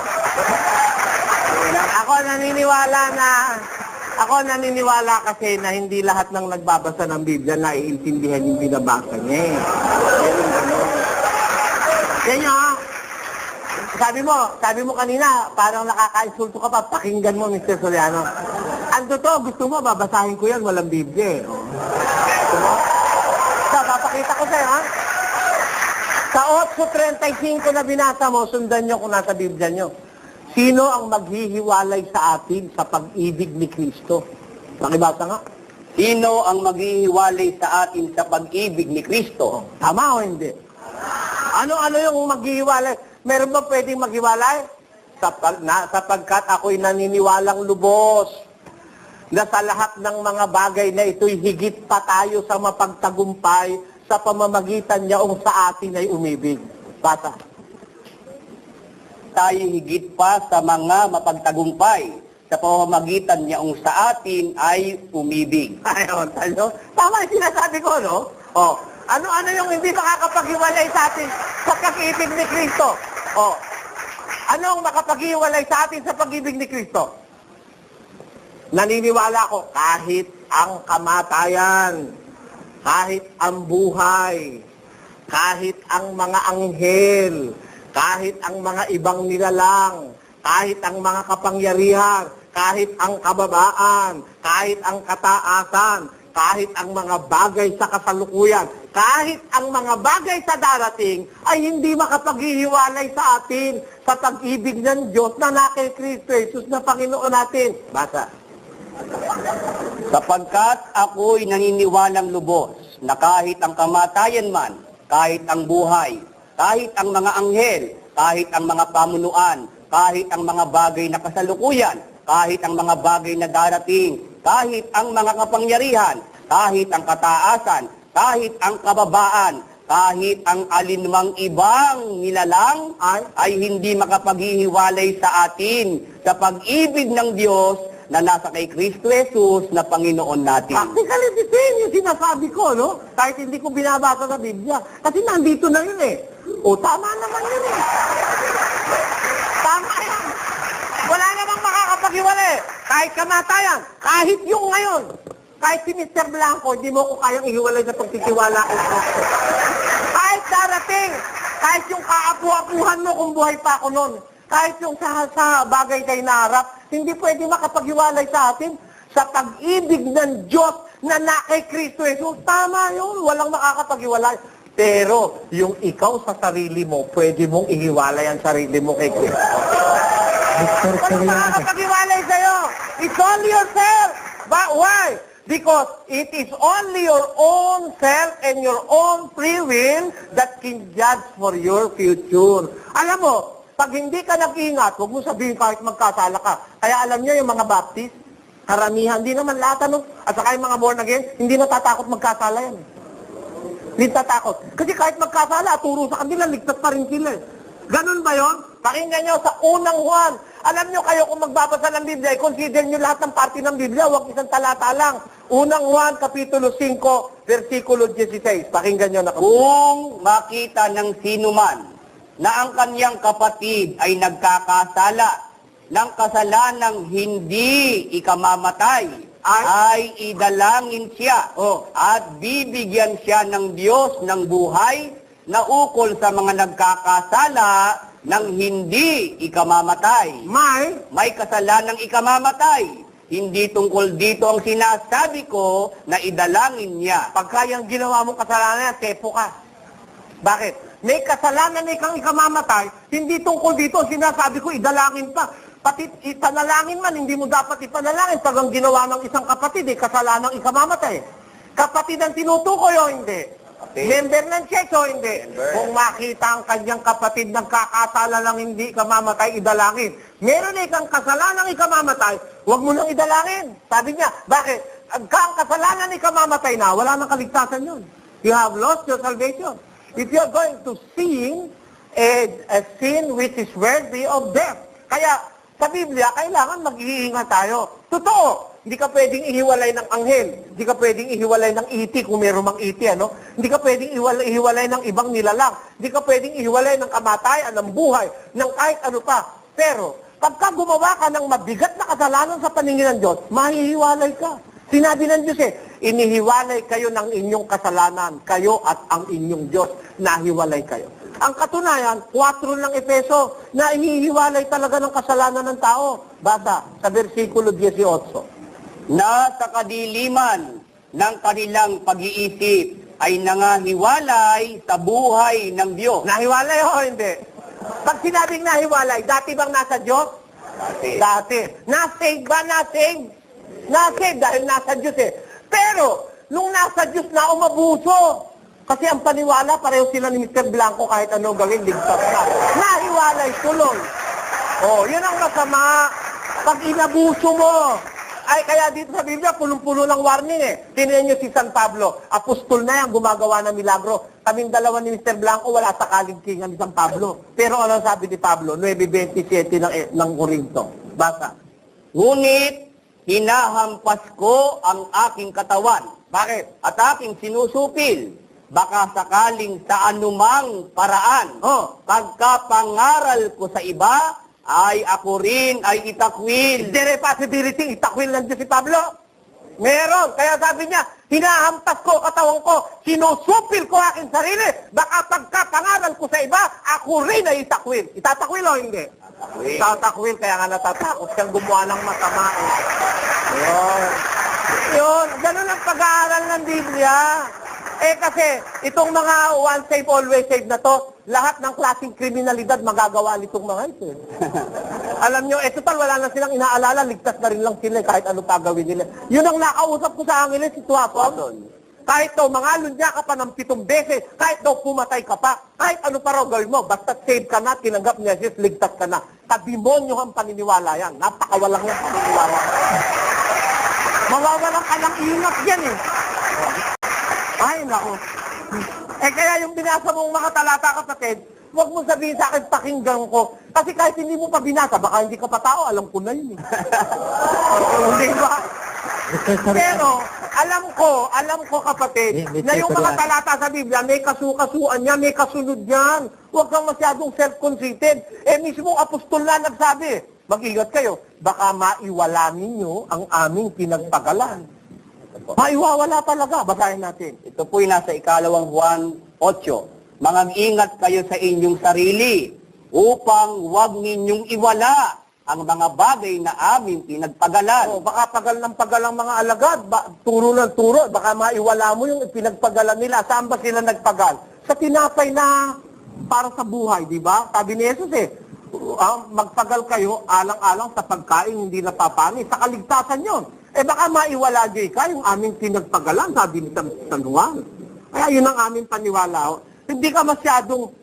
Ako naniniwala kasi na hindi lahat ng nagbabasa ng Biblia naiintindihan yung binabasa niya eh. Yan nyo, sabi mo kanina, parang nakaka-insulto ka pa, pakinggan mo, Mr. Soriano. Ang totoo, gusto mo, babasahin ko yan, walang Biblia eh. Gusto mo? Papakita ko sa'yo, ha? Sa 8:35 na binasa mo, sundan nyo kung nasa Biblia nyo. Sino ang maghihiwalay sa atin sa pag-ibig ni Kristo? Pakibasa nga. Sino ang maghihiwalay sa atin sa pag-ibig ni Kristo? Tama o hindi? Ano yung maghihiwalay? Meron ba pwedeng maghiwalay? Sapagkat ako'y naniniwalang lubos na sa lahat ng mga bagay na ito'y higit pa tayo sa mapagtagumpay sa pamamagitan niyaong sa atin ay umibig. Basa. Tayo higit pa sa mga mapagtagumpay sa pamamagitan niyaong sa atin ay umibig. Ayun, tama yung sinasabi ko, no? Ano yung hindi makakapaghiwalay sa atin sa pag-ibig ni Kristo? Ano ang makapaghiwalay sa atin sa pag-ibig ni Kristo? Naniniwala ko, kahit ang kamatayan, kahit ang buhay, kahit ang mga anghel, kahit ang mga ibang nilalang, kahit ang mga kapangyarihan, kahit ang kababaan, kahit ang kataasan, kahit ang mga bagay sa kasalukuyan, kahit ang mga bagay sa darating, ay hindi makapaghihiwalay sa atin sa pag-ibig ng Diyos na kay Kristo Jesus na Panginoon natin. Basa. Sapagkat ako'y naniniwalang lubos na kahit ang kamatayan man, kahit ang buhay, kahit ang mga anghel, kahit ang mga pamunuan, kahit ang mga bagay na kasalukuyan, kahit ang mga bagay na darating, kahit ang mga kapangyarihan, kahit ang kataasan, kahit ang kababaan, kahit ang alinmang ibang nilalang ay hindi makapaghihiwalay sa atin sa pag-ibig ng Diyos na nasa kay Kristo Jesus na Panginoon natin. Practically the same yung sinasabi ko, no? Kahit hindi ko binabasa sa Biblia. Kasi nandito na yun eh. Tama naman yun eh. Tama yan. Wala namang makakapaghiwalay. Kahit kamatayan, kahit yung ngayon. Kahit si Mr. Blanco, hindi mo ko kayang ihiwalay sa pagtitiwala ko. Kahit darating, kahit yung kaapu-apuhan mo kung buhay pa ako noon, kahit yung sa bagay kay naharap, hindi pwede makapaghiwalay sa atin sa pag-ibig ng Diyos na kay Kristo Jesus. Tama yun, walang makakapaghiwalay. Pero yung ikaw sa sarili mo, pwede mong ihiwalay ang sarili mo kay Kristo. Walang makakapaghiwalay sa'yo. It's only yourself. But why? Because it is only your own self and your own free will that can judge for your future. Alam mo, pag hindi ka nag-ingat, huwag mo sabihin kahit magkasala ka. Kaya alam niyo yung mga Baptist, karamihan, hindi naman lahat, at saka yung mga born again, hindi natatakot magkasala yan. Hindi tatakot. Kasi kahit magkasala, turo sa kanila, ligtas pa rin sila. Ganun ba yon? Pakinggan nyo sa unang Juan. Alam nyo kayo kung magbabasa ng Biblia, consider nyo lahat ng parte ng Biblia, huwag isang talata lang. Unang Juan, Kapitulo 5, versikulo 16. Pakinggan nyo na. Kung makita ng sino man na ang kanyang kapatid ay nagkakasala ng kasalanang hindi ikamamatay, ay idalangin siya at bibigyan siya ng Diyos ng buhay na ukol sa mga nagkakasala ng hindi ikamamatay. May kasalanang ikamamatay. Hindi tungkol dito ang sinasabi ko na idalangin niya. Pagka yung ginawa mong kasalanan, tepo ka. Bakit? May kasalanan na ikang ikamamatay, hindi tungkol dito ang sinasabi ko, idalangin pa. Pati ipanalangin man, hindi mo dapat ipanalangin pag ang ginawa ng isang kapatid, kasalanang ikamamatay. Kapatid ang tinutukoy o hindi? Member ng church o hindi? Kung makita ang kanyang kapatid nagkakasala lang hindi ikamamatay, idalangin. Meron na ikang kasalanang ikamamatay, huwag mo nang idalangin. Sabi niya, bakit? ang kasalanan ni kamamatay na, wala nang kaligtasan yun. You have lost your salvation. If you're going to sin, a sin which is worthy of death. Kaya, sa Biblia, kailangan mag-iingat tayo. Totoo, hindi ka pwedeng ihiwalay ng anghel. Hindi ka pwedeng ihiwalay ng iti kung meron mang iti, ano? Hindi ka pwedeng ihiwalay ng ibang nilalang. Hindi ka pwedeng ihiwalay ng kamatayan, ng buhay, ng kahit ano pa. Pero, pagka gumawa ka ng mabigat na kasalanan sa paningin ng Diyos, mahihiwalay ka. Sinabi ng Diyos inihiwalay kayo ng inyong kasalanan, kayo at ang inyong Diyos, nahiwalay kayo. Ang katunayan, 4 ng Efeso, na inihiwalay talaga ng kasalanan ng tao. Basa, sa versikulo 18. Na sa kadiliman ng kanilang pag-iisip ay nangahiwalay sa buhay ng Diyos. Nahiwalay o hindi? Pag sinabing nahiwalay, dati bang nasa Diyos? Dati. Na-save ba? Na-save? Na-save dahil nasa Diyos Pero, nung nasa Diyos na umabuso, kasi ang paniwala, pareho sila ni Mr. Blanco kahit ano gawin, ligtas na. Nahiwalay tuloy. Oh, yun ang masama. Pag inabuso mo, ay kaya dito sa Biblia, punong-puno ng warning Tingnan niyo si San Pablo, apostol na yan, gumagawa ng milagro. Kaming dalawa ni Mr. Blanco, wala sa kaligtingan ni San Pablo. Pero ano sabi ni Pablo? 9:27 ng Korinto. Basa. Ngunit, hinahampas ko ang aking katawan. Bakit? At aking sinusupil. Baka sakaling sa anumang paraan, pagkapangaral ko sa iba, ay ako rin ay itakwil. Is there a possibility itakwil ng Diyos si Pablo? Meron. Kaya sabi niya, hinahampas ko katawan ko, sinusupil ko aking sarili, baka pagkapangaral ko sa iba, ako rin ay itakwil. Itatakwil o hindi? Itatakwil, kaya nga natatakot siyang gumawa ng masama Yun. Ganun ang pag-aaral ng Biblia. Kasi, itong mga once saved, always saved na to, lahat ng klaseng kriminalidad magagawa nitong mga ito. Alam nyo, total, wala na silang inaalala, ligtas na rin lang sila kahit ano pa gawin nila. Yun ang nakausap ko sa Angeles, si Tuapon. Kahit daw mangalunya ka pa ng 7 beses, kahit daw pumatay ka pa, kahit ano pa raw gawin mo, basta save ka na, tinanggap niya Jesus, ligtas ka na. Kademonyo ang paniniwala yan. Napakawalang yung paniniwala. Mawawalan ka ng ingat yan Ay, naku. Kaya yung binasa mong mga talata, kapatid, huwag mo sabihin sa akin, pakinggan ko. Kasi kahit hindi mo pa binasa, baka hindi ka pa tao, alam ko na yun Hindi ba? Pero, alam ko kapatid, na yung mga talata sa Biblia, may kasukasuan niya, may kasunod yan. Huwag kang masyadong self-conceited. Mismo apostol na nagsabi, mag-ingat kayo, baka maiwala ninyo ang aming pinagpagalan. Maiwawala talaga. Basahin natin. Ito po'y nasa 2 Juan 8. Mag-ingat kayo sa inyong sarili upang huwag ninyong iwala ang mga bagay na aming pinagpagalan. Baka pagal ng pagal ang mga alagad. Turo ng turo. Baka maiwala mo yung pinagpagalan nila. Saan ba sila nagpagal? Sa tinapay na para sa buhay, di ba? Sabi ni Jesus magpagal kayo alang-alang sa pagkain hindi napapani. Sa kaligtasan yon. Baka maiwala ka yung aming pinagpagalan, sabi ni San Juan. Kaya yun ang aming paniwala. Hindi ka masyadong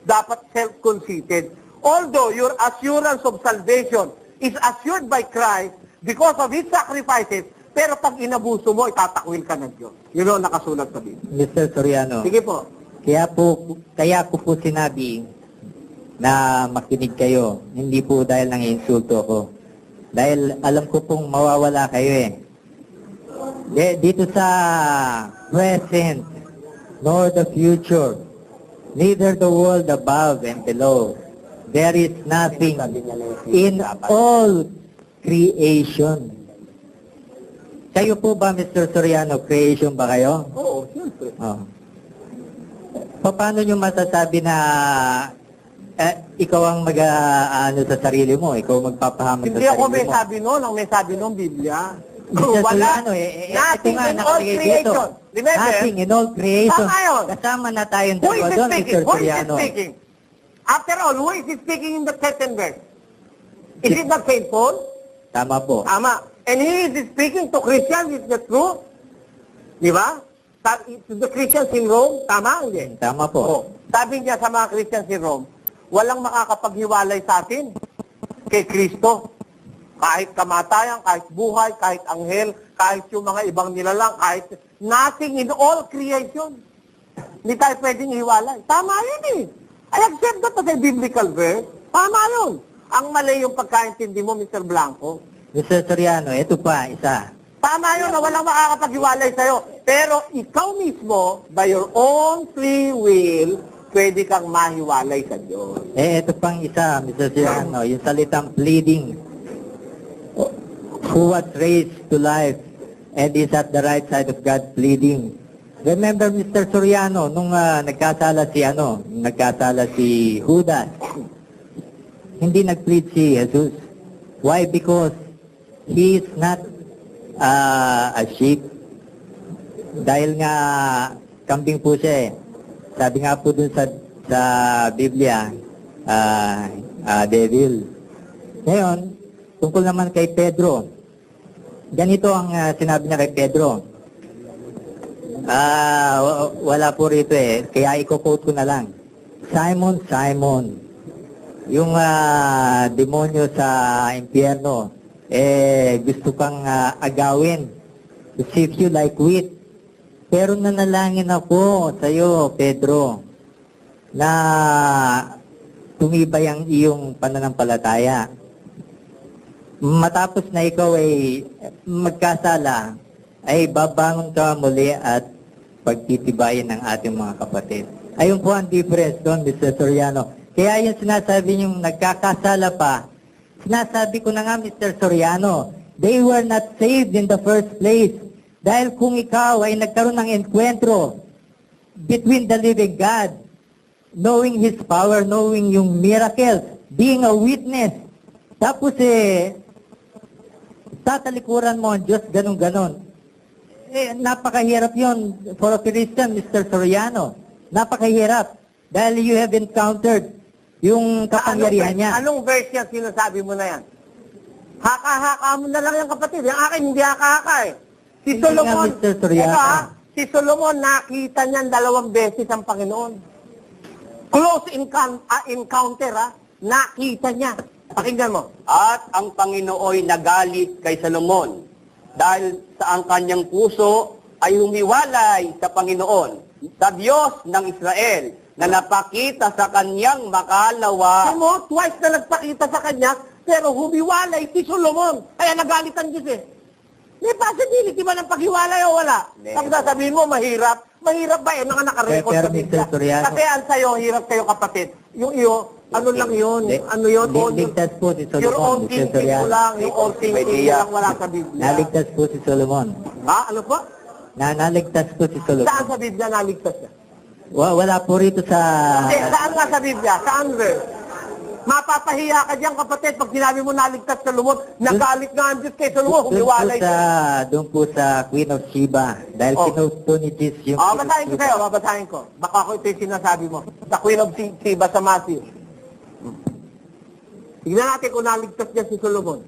dapat self-conceited. Although your assurance of salvation is assured by Christ because of His sacrifices, pero pag inabuso mo, itatakwil ka ng Diyos. Yun ang nakasulat sa Biblia. Mr. Soriano. Sige po. Kaya ko po sinabi na makinig kayo. Hindi po dahil nang insulto ko. Dahil alam ko pong mawawala kayo Dito sa present, nor the future, neither the world above and below, there is nothing in all creation. Kayo po ba, Mr. Soriano, creation ba kayo? Oo, siyempre. Paano nyo masasabi na ikaw ang mag-ano sa sarili mo, ikaw magpapahamak sa sarili mo? Hindi ako may sabi noon, ang may sabi noong Biblia. Wala. Nothing in all creation. Remember? Nothing in all creation. Tama yun. Kasama na tayong Who is dalawa doon, speaking? Mr. Who is Soriano. speaking? After all, who is speaking in the second verse? Is it not Saint Paul? Tama po. Tama. And he is speaking to Christians, is that true? Di ba? To the Christians in Rome, tama? Hindi. Tama po. Sabi niya sa mga Christians in Rome, walang makakapaghiwalay sa atin kay Kristo. Kahit kamatayan, kahit buhay, kahit anghel, kahit yung mga ibang nilalang, kahit nothing in all creation. Hindi tayo pwedeng hiwalay. Tama yun eh. I accept that as a biblical verse. Tama yun. Ang mali yung pagkaintindi mo, Mr. Blanco. Mr. Soriano, ito pa, isa. Tama yun na walang makakapaghiwalay sa'yo. Pero ikaw mismo, by your own free will, pwede kang mahiwalay sa Diyos. Ito pang isa, Mr. Soriano, yung salitang pleading. Who was raised to life and is at the right side of God pleading. Remember, Mr. Soriano, nung nagkasala si Judas, hindi nag-plead si Jesus. Why? Because he is not a sheep. Dahil nga kambing po siya eh. Sabi nga po dun sa Biblia, devil. Ngayon, tungkol naman kay Pedro, ganito ang sinabi niya kay Pedro. Wala po rito eh. Kaya i-quote ko na lang. Simon, Simon, yung demonyo sa impyerno, gusto kang agawin to sift you like wheat. Pero nanalangin ako sa iyo, Pedro, na tumibay ang iyong pananampalataya. Matapos na ikaw ay magkasala, ay babangon ka muli at pagtitibayin ng ating mga kapatid. Ayun po ang difference doon, Mr. Soriano. Kaya yung sinasabi niyong nagkakasala pa, sinasabi ko na nga, Mr. Soriano, they were not saved in the first place. Dahil kung ikaw ay nagkaroon ng enkwentro between the living God, knowing His power, knowing yung miracles, being a witness, tapos tatalikuran mo ang Diyos, ganun-ganon. Napakahirap yon for a Christian, Mr. Soriano. Napakahirap. Dahil you have encountered yung kapangyarihan niya. Anong verse yan sinasabi mo na yan? Haka-haka mo na lang yung kapatid. Yung akin, hindi haka-haka eh. Si Hindi nga, Solomon, Mr. Soriano. si Solomon, nakita niyan 2 beses ang Panginoon. Close encounter, nakita niya. Pakinggan mo. At ang Panginooy nagalit kay Salomon dahil sa ang kanyang puso ay humiwalay sa Panginoon, sa Diyos ng Israel, na napakita sa kanyang makalawa. Alam mo, twice na nagpakita sa kanya, pero humiwalay si Solomon. Kaya nagalit ang Diyos eh. May possibility ba ng paghiwalay o wala? Ang sasabihin mo, mahirap. Mahirap ba eh, mga nakarecord Pero, sa Biblia. Mr. Soriano. Kasi ang sa'yo, hirap sa'yo kapatid. Yung iyo, ano lang yun? Ano yun? Ligtas po si Your own Solomon, Mr. thinking mo Soriano. lang, yung own thinking mo lang wala sa Biblia. Naligtas po si Solomon. Ha? Ano po? Naligtas po si Solomon. Saan sa Biblia naligtas niya? Wala po rito sa... Hindi, saan nga sa Biblia? Saan verse? Mapapahiya ka diyan kapatid pag sinabi mo naligtas sa Solomon, nagalit nga ang Diyos kay Solomon, humiwalay siya. Doon po sa Queen of Sheba. Dahil pinuto ni Jesus yung... Babasahin ko sa'yo, babasahin ko. Baka ako ito yung sinasabi mo. The Queen of Sheba sa Matthew. Tignan natin kung naligtas niya si Solomon.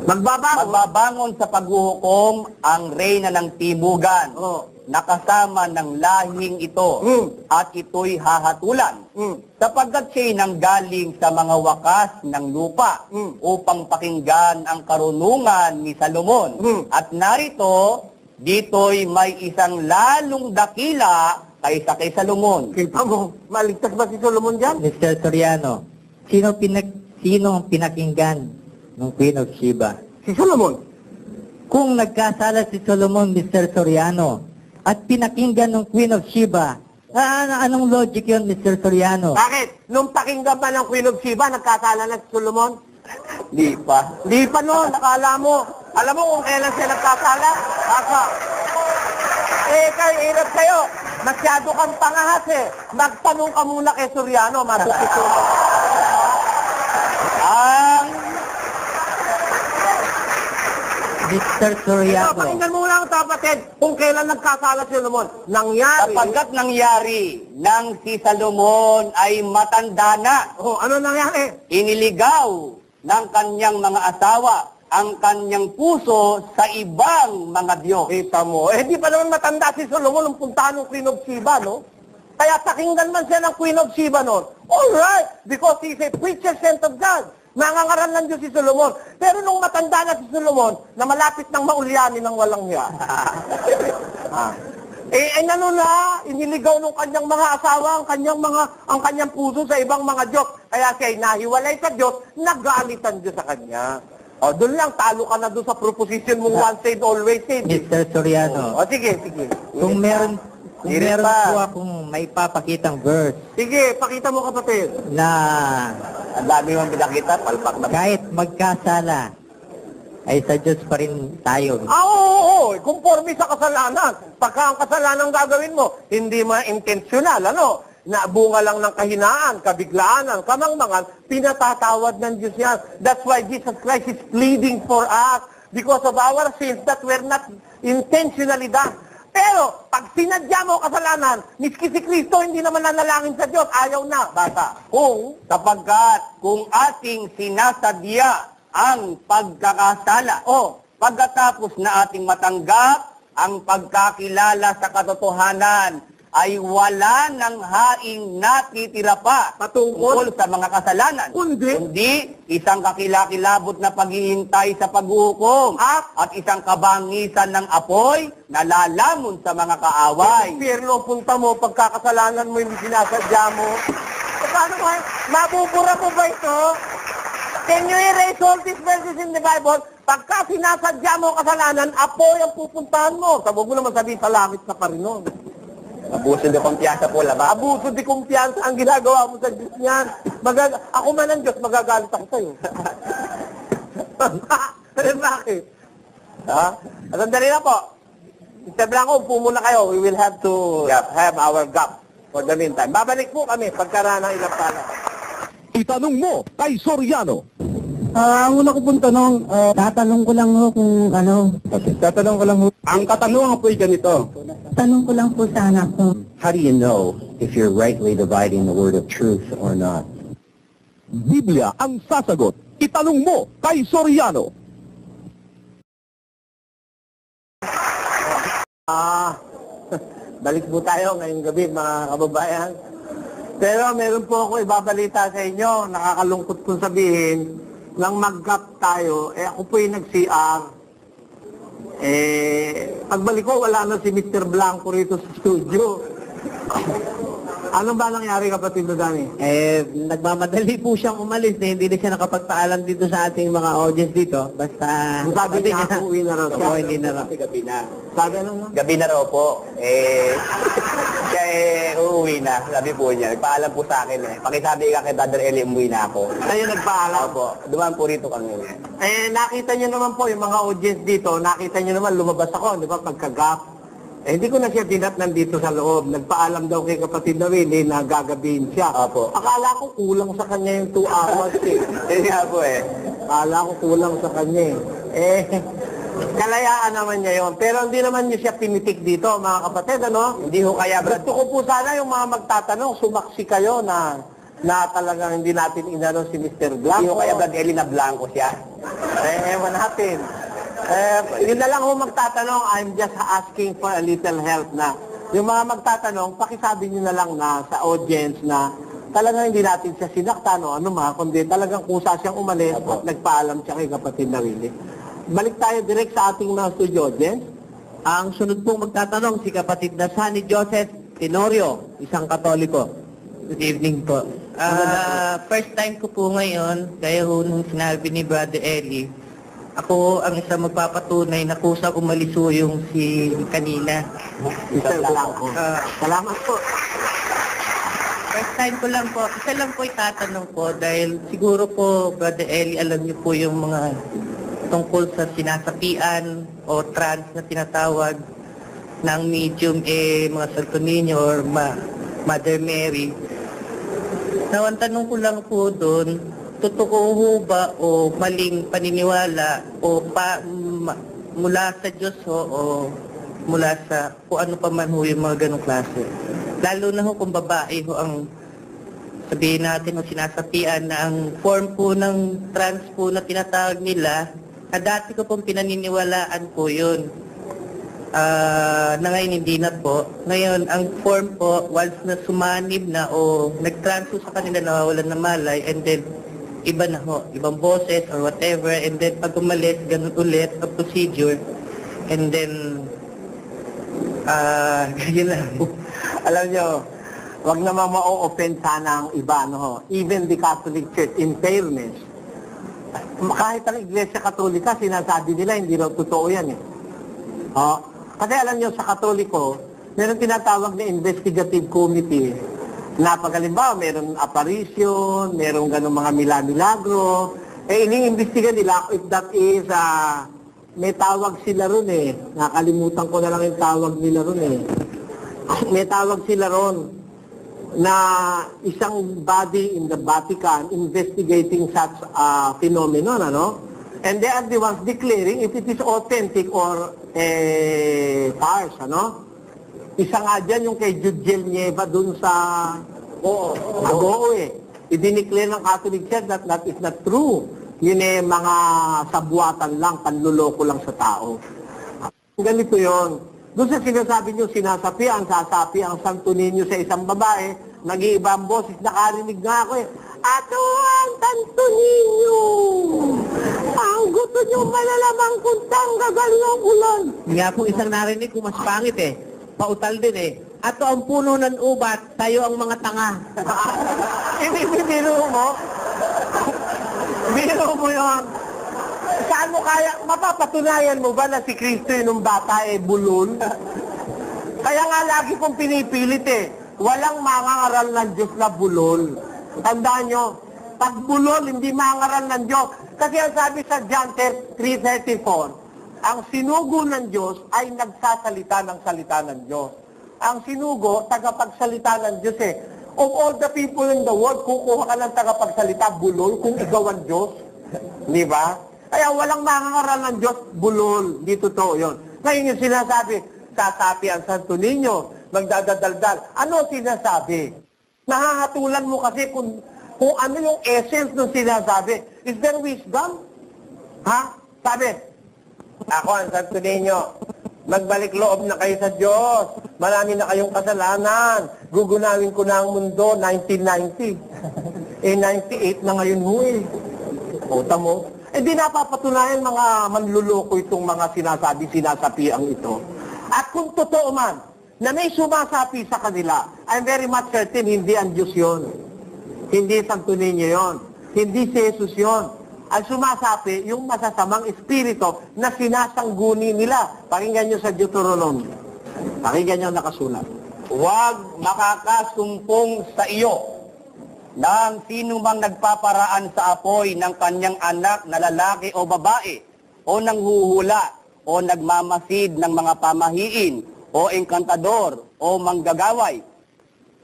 Magbabangon sa paghuhukom ang reyna ng timugan, nakasama ng lahing ito, at ito'y hahatulan, sapagkat siya'y nanggaling sa mga wakas ng lupa, upang pakinggan ang karunungan ni Salomon. At narito, dito'y may isang lalong dakila kaysa kay Salomon. Kita mo, maligtas ba si Solomon dyan? Mr. Soriano, sino ang pinakinggan ng Queen of Sheba? Si Solomon. Kung nagkasala si Solomon, Mr. Soriano, at pinakinggan ng Queen of Sheba, anong logic yun, Mr. Soriano? Bakit? Nung pakinggan ba ng Queen of Sheba, nagkasala na si Solomon? Di pa. Di pa noon, nakala mo. Alam mo kung kailan siya nagkasala? Aka. Kayo, hirap kayo. Masyado kang pangahas eh. Magtanong ka muna kay Soriano, matututo. Ang Mr. Soriano, Pakinggan mo lang, kapatid, kung kailan nagkasala si Solomon. Nangyari. sapagkat nangyari nang si Salomon ay matanda na, Ano nangyari? iniligaw ng kanyang mga asawa ang kanyang puso sa ibang mga Diyos. Kita mo. Di pa naman matanda si Solomon nung puntahan ng Queen of Sheba, no? Kaya pakinggan man siya ng Queen of Sheba noon. Alright, because he's a preacher sent of God. Nangangaral ng Diyos si Solomon. Pero nung matanda na si Solomon, na malapit ng maulyanin ng walang hiya. Ano na, iniligaw ng kanyang mga asawa, ang kanyang puso sa ibang mga Diyos. Kaya siya nahiwalay sa Diyos, nagalitan Diyos sa kanya. O, doon lang, talo ka na doon sa proposition mong once saved, always saved. Mr. Soriano, O, sige, sige. kung meron Hirit pa. po akong may papakitang verse Sige, pakita mo kapatid. na Ang dami mong pinakita, palpak na. kahit magkasala, ay sa Diyos pa rin tayo. Oo. Conforme sa kasalanan. Pagka ang kasalanan gagawin mo, hindi ma-intentional, na bunga lang ng kahinaan, kabiglaan, kamangmangan, pinatatawad ng Diyos yan. That's why Jesus Christ is pleading for us because of our sins that were not intentionally done. Pero, pag sinadya mo kasalanan, miski si Kristo, hindi naman nanalangin sa Diyos, ayaw na. Bata. Sapagkat kung ating sinasadya ang pagkakasala, pagkatapos na ating matanggap ang pagkakilala sa katotohanan, ay wala ng haing natitira pa Patungkol sa mga kasalanan. Kundi isang kakilakilabot na paghihintay sa paghuhukom at isang kabangisan ng apoy na lalamon sa mga kaaway. Impyerno, punta mo, pagkakasalanan mo, hindi sinasadya mo. Paano ba? Mabubura mo ba ito? Can you erase all these verses in the Bible? Pagka sinasadya mo kasalanan, apoy ang pupuntahan mo. Sabi mo naman sabihin sa langit na pa rin nun. Abuso de kumpiyansa po, laba. Abuso di kumpiyansa ang ginagawa mo sa Diyos niyan. Ako man ang Diyos, magagalit ako sa'yo. Bakit? Ha? Sandali na po. Mr. Blanco, upo muna kayo. We will have to have our gap for the meantime. Babalik po kami pagkaraan ng ilang pala. Itanong mo kay Soriano. Una ko pong tanong, tatanong ko lang ho kung ano. Tatanong ko lang, ang katanungan po ay ganito. Tanong ko lang po sana kung How do you know if you're rightly dividing the word of truth or not? Biblia ang sasagot. Itanong mo kay Soriano. Balik po tayo ngayong gabi, mga kababayan. Pero meron po ako ibabalita sa inyo, nakakalungkot kong sabihin, nang mag-gap tayo, ako po yung nag-CR. Pagbalik ko, wala na si Mr. Blanco rito sa studio. Ano ba nangyari, kapatid na Dani? nagmamadali po siyang umalis na hindi na siya nakapagpaalam dito sa ating mga audience dito. Basta Ang sabi niya, uuwi na raw siya. Oo, hindi na raw. Gabi na. Sabi ano nga? Gabi na raw po. Siya uuwi na. Sabi po niya. Nagpaalam po sa akin eh. Pakisabi ka kay Brother Eli, umuwi na ako. Kayo nagpaalam. Opo. Dumaan po rito kami. Nakita niyo naman po, yung mga audience dito, nakita niyo naman, lumabas ako, di ba, pagka-gap. Hindi ko na siya dinatnan dito sa loob. Nagpaalam daw kay kapatid na Willie na gagabihin siya. Opo. Akala ko kulang sa kanya yung 2 hours eh. Yun nga po eh. Akala ko kulang sa kanya eh. Kalayaan naman niya yon. Pero hindi naman niya siya pinitik dito, mga kapatid, ano? Hindi ho kaya, Gusto ko po sana yung mga magtatanong, sumaksi kayo na talagang hindi natin inano si Mr. Blanco. Hindi ho kaya Brother Eli na blanco siya. Ewan natin. Yun na lang ho magtatanong, I'm just asking for a little help na. Yung mga magtatanong, pakisabi nyo na lang na sa audience na talagang hindi natin siya sinaktan o ano kundi talagang kusa siyang umalis at nagpaalam siya kay kapatid na Willie. Balik tayo direct sa ating mga studio audience. Ang sunod pong magtatanong si kapatid na Sunny Joseph Tenorio, isang Katoliko. Good evening po. First time ko po ngayon, kaya ho nung sinabi ni Brother Eli, ako ang isang magpapatunay na kusang umalis ho yung si kanina. Mr. Blanco. Salamat po. First time ko lang po, isa lang po itatanong po dahil siguro po, Brother Eli, alam niyo po yung mga tungkol sa sinasapian o trans na tinatawag ng medium mga Santo Niño or Mother Mary. Now, ang tanong ko lang po doon, totoo ho ba o maling paniniwala o mula sa Diyos ho o mula sa kung ano pa man ho yung mga ganong klase? Lalo na ho kung babae ho ang sabihin natin o sinasapian na ang form po ng trans po na tinatawag nila, na dati ko pong pinaniniwalaan po yun. Na ngayon hindi na po. Ngayon, ang form po, once na sumanib na o nag-transfer sa kanila, nawawalan na malay, and then iba na ho, ibang boses or whatever, and then pag umalis, ganun ulit ang procedure, and then, yun lang. Alam nyo, wag namang ma-offend sana ang iba, no ho. Even the Catholic Church, in fairness, kahit ang Iglesia Katolika, sinasabi nila, hindi raw totoo yan eh. Kasi alam nyo, sa Katoliko, meron tinatawag na investigative committee na pag halimbawa, meron apparition, meron ganun mga milagro, iniimbestiga nila if that is, may tawag sila ron eh. Nakalimutan ko na lang yung tawag nila ron eh. May tawag sila ron na isang body in the Vatican investigating such phenomenon, ano? And they are the ones declaring if it is authentic or farce, ano? Isa nga dyan yung kay Judiel Nieva dun sa Agoo eh. I-declare ng Catholic Church that that is not true. Yun eh, mga sabuatan lang, panluloko lang sa tao. Ganito yon. Doon sa sinasabi nyo, sinasapi ang Santo Niño sa isang babae, nag-iiba ang boses, nakarinig nga ako eh, Ato ang Santo Niño! Ang gusto nyo malalamang kuntang gagaling ang ulan. Nga po isang narinig ko, mas pangit eh. Pautal din eh. Ato ang puno ng ubat, tayo ang mga tanga. Biro mo? Biro mo yun. Saan mo kaya, mapapatunayan mo ba na si Kristo yung bata bulol? Kaya nga lagi kong pinipilit eh, walang mangangaral ng Diyos na bulol. Tandaan nyo, pag bulol, hindi mangangaral ng Diyos. Kasi ang sabi sa John 3:34, ang sinugo ng Diyos ay nagsasalita ng salita ng Diyos. Ang sinugo, tagapagsalita ng Diyos eh. Of all the people in the world, kukuha ka ng tagapagsalita, bulol, kung ikaw ang Diyos. Di ba? Kaya walang mangangaral ng Diyos, bulol. Di totoo yun. Ngayon yung sinasabi, sasapi ang Santo Niño, magdadadaldal. Ano sinasabi? Nahahatulan mo kasi kung ano yung essence ng sinasabi. Is there wisdom? Ha? Sabi, ako ang Santo Niño, magbalik loob na kayo sa Diyos. Marami na kayong kasalanan. Gugunawin ko na ang mundo, 1990. 98 na ngayon mo eh. Kota mo. Di napapatunayan mga manluloko itong mga sinasapi-ang ito. At kung totoo man, na may sumasapi sa kanila, I'm very much certain hindi ang Diyos yun. Hindi Santo Niño yun. Hindi si Jesus yun. Ang sumasapi, yung masasamang espiritu na sinasangguni nila. Pakinggan nyo sa Deuteronomy. Pakinggan nyo nakasulat. Huwag makakasumpong sa iyo ng sino mang nagpaparaan sa apoy ng kanyang anak na lalaki o babae, o nanghuhula, o nagmamasid ng mga pamahiin, o engkantador, o manggagaway,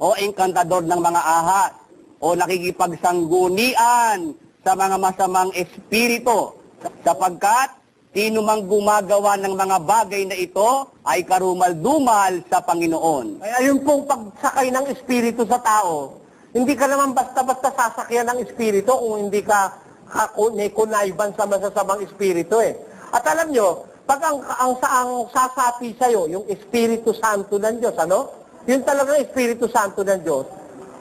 o engkantador ng mga ahas, o nakikipagsanggunian sa mga masamang espiritu, sapagkat sino mang gumagawa ng mga bagay na ito ay karumal-dumal sa Panginoon. Kaya yung pong pagsakay ng espiritu sa tao, hindi ka naman basta-basta sasakyan ng espiritu kung hindi ka kunayban sa masasamang espiritu eh. At alam nyo, pag ang sasapi sa'yo, yung Espiritu Santo ng Diyos, ano? Yun talagang Espiritu Santo ng Diyos.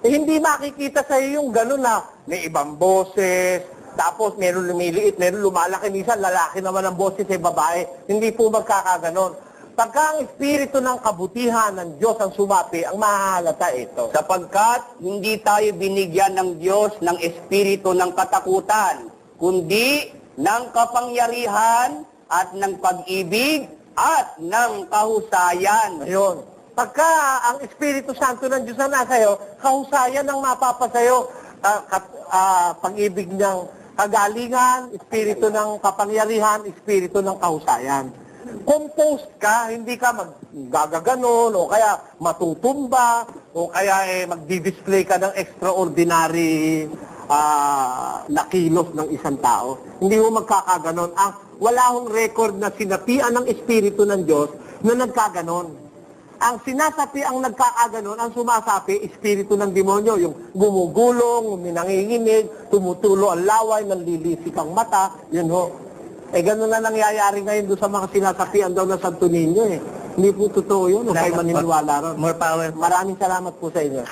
Hindi makikita sa'yo yung gano'n na may ibang boses, tapos meron lumiliit, meron lumalaki, minsan lalaki naman ang boses ay babae. Hindi po magkakaganon. Pagka ang espiritu ng kabutihan ng Diyos ang sumapi, ang mahahalata ito. Sapagkat hindi tayo binigyan ng Diyos ng espiritu ng katakutan, kundi ng kapangyarihan at ng pag-ibig at ng kahusayan. Ayun. Pagka ang Espiritu Santo ng Diyos na nasa iyo, kahusayan ang mapapasayo, pag-ibig ng kagalingan, espiritu ng kapangyarihan, espiritu ng kahusayan. Composed ka, hindi ka maggagaganon, o kaya matutumba, o kaya magdi-display ka ng extraordinary na kilos ng isang tao. Hindi mo magkakaganon. Wala hong record na sinapian ng Espiritu ng Diyos na nagkaganon. Ang sinasapi ang nagkakaganon, ang sumasapi, espiritu ng demonyo, yung gumugulong, nanginginig, tumutulo ang laway, nanlilisik ang mata, yun ho. Ganun na nangyayari ngayon doon sa mga sinasapian daw na Santo Niño eh. Hindi po totoo yun. Huwag kayo Salamat po. maniniwala ron. More power. Maraming salamat po sa inyo.